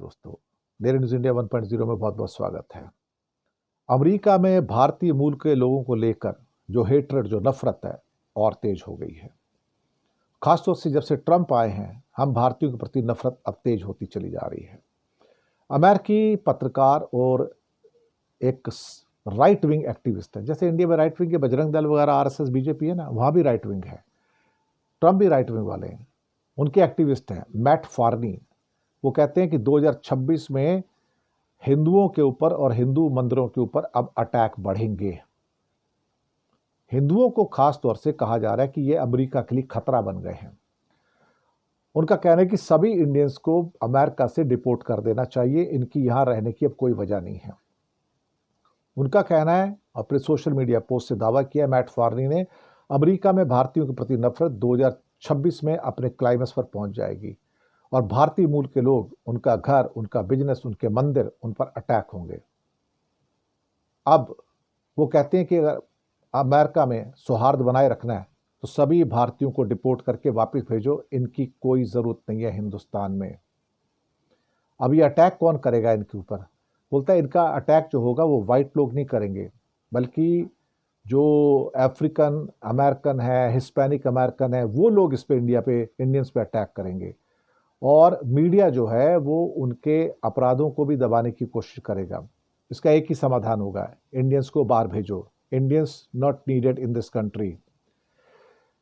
दोस्तों, daily news India 1.0 में बहुत बहुत स्वागत है। अमेरिका में भारतीय मूल के लोगों को लेकर जो हेट्रेड, जो नफरत है, और तेज हो गई है। खासतौर से जब से ट्रंप आए हैं, हम भारतीयों के प्रति नफरत अब तेज होती चली जा रही है। अमेरिकी पत्रकार और एक राइट विंग एक्टिविस्ट है, जैसे इंडिया में राइट विंग के बजरंग दल वगैरह, आरएसएस, बीजेपी है ना, वहाँ भी राइट विंग है। ट्रंप भी राइट विंग वाले हैं। उनके एक्टिविस्ट हैं मैट फार्नी। वो कहते हैं कि 2026 में हिंदुओं के ऊपर और हिंदू मंदिरों के ऊपर अब अटैक बढ़ेंगे। हिंदुओं को खास तौर से कहा जा रहा है कि ये अमेरिका के लिए खतरा बन गए हैं। उनका कहना है कि सभी इंडियंस को अमेरिका से डिपोर्ट कर देना चाहिए, इनकी यहां रहने की अब कोई वजह नहीं है। उनका कहना है, अपने सोशल मीडिया पोस्ट से दावा किया मैट फार्नी ने, अमेरिका में भारतीयों के प्रति नफरत 2026 में अपने क्लाइमेक्स पर पहुंच जाएगी और भारतीय मूल के लोग, उनका घर, उनका बिजनेस, उनके मंदिर, उन पर अटैक होंगे। अब वो कहते हैं कि अगर अमेरिका में सौहार्द बनाए रखना है तो सभी भारतीयों को डिपोर्ट करके वापस भेजो, इनकी कोई ज़रूरत नहीं है हिंदुस्तान में। अब ये अटैक कौन करेगा इनके ऊपर? बोलता है इनका अटैक जो होगा वो वाइट लोग नहीं करेंगे, बल्कि जो अफ्रीकन अमेरिकन है, हिस्पैनिक अमेरिकन है, वो लोग इस पे, इंडिया पे, इंडियंस पे अटैक करेंगे। और मीडिया जो है वो उनके अपराधों को भी दबाने की कोशिश करेगा। इसका एक ही समाधान होगा, इंडियंस को बाहर भेजो। Indians not needed in this country.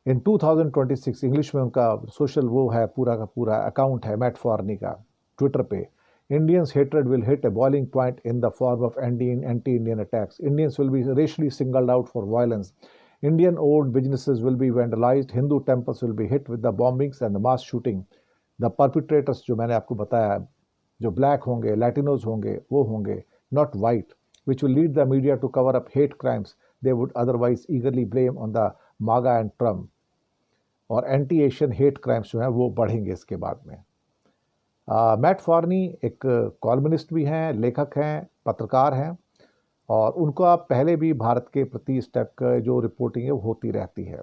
In 2026 English में उनका सोशल वो है, पूरा का पूरा अकाउंट है मैट फॉर्नी का ट्विटर पे। Indians' hatred will hit a boiling point in the form of anti-Indian attacks. Indians will be racially singled out for violence. Indian-owned businesses will be vandalized. Hindu temples will be hit with the bombings and the mass shooting. The perpetrators, जो मैंने आपको बताया, जो black होंगे, Latinos होंगे, वो होंगे, not white, which will lead the media to cover up hate crimes they would otherwise eagerly blame on the MAGA and Trump. और एंटी-एशियन हेट क्राइम्स जो हैं वो बढ़ेंगे इसके बाद में। मैट फार्नी एक कॉलमिनिस्ट भी हैं, लेखक हैं, पत्रकार हैं, और उनको पहले भी भारत के प्रति इस टाइप का जो रिपोर्टिंग है वो होती रहती है।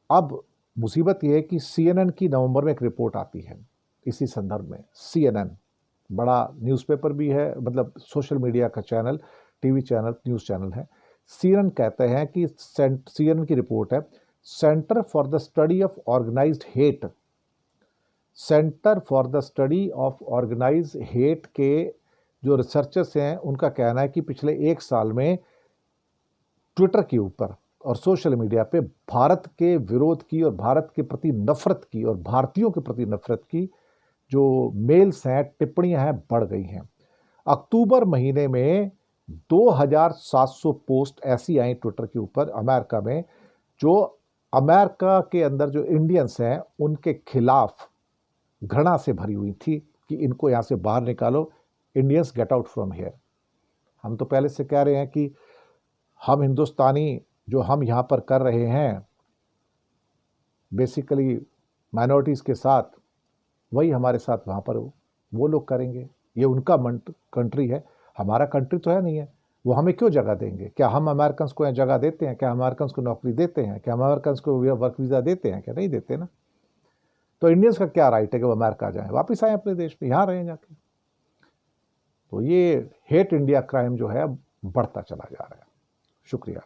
अब मुसीबत ये है कि CNN की नवंबर में एक रिपोर्ट आती है इसी संदर्भ में। CNN बड़ा न्यूज़पेपर भी है, मतलब सोशल मीडिया का channel, TV channel, news channel है। CNN कहते हैं कि CNN की रिपोर्ट है, Center for the Study of Organized Hate, Center for the Study of Organized Hate के जो रिसर्चर्स हैं उनका कहना है कि पिछले एक साल में ट्विटर के ऊपर और सोशल मीडिया पे भारत के विरोध की और भारत के प्रति नफरत की और भारतीयों के प्रति नफरत की जो मेल्स हैं, टिप्पणियां हैं, बढ़ गई हैं। अक्टूबर महीने में 2700 पोस्ट ऐसी आई ट्विटर के ऊपर अमेरिका में, जो अमेरिका के अंदर जो इंडियंस हैं उनके खिलाफ घृणा से भरी हुई थी कि इनको यहाँ से बाहर निकालो, Indians get out from here. हम तो पहले से कह रहे हैं कि हम हिंदुस्तानी जो हम यहाँ पर कर रहे हैं बेसिकली माइनॉरिटीज़ के साथ, वही हमारे साथ वहाँ पर वो लोग करेंगे। ये उनका कंट्री है, हमारा कंट्री तो है नहीं है। वो हमें क्यों जगह देंगे? क्या हम अमेरिकन को यहाँ जगह देते हैं? क्या अमेरिकन को नौकरी देते हैं? क्या अमेरिकन को वर्क वीज़ा देते हैं? क्या नहीं देते ना। तो इंडियंस का क्या राइट है कि वो अमेरिका जाएं, वापस आए अपने देश में, यहाँ रहें जाके। तो ये हेट इंडिया क्राइम जो है बढ़ता चला जा रहा है। शुक्रिया।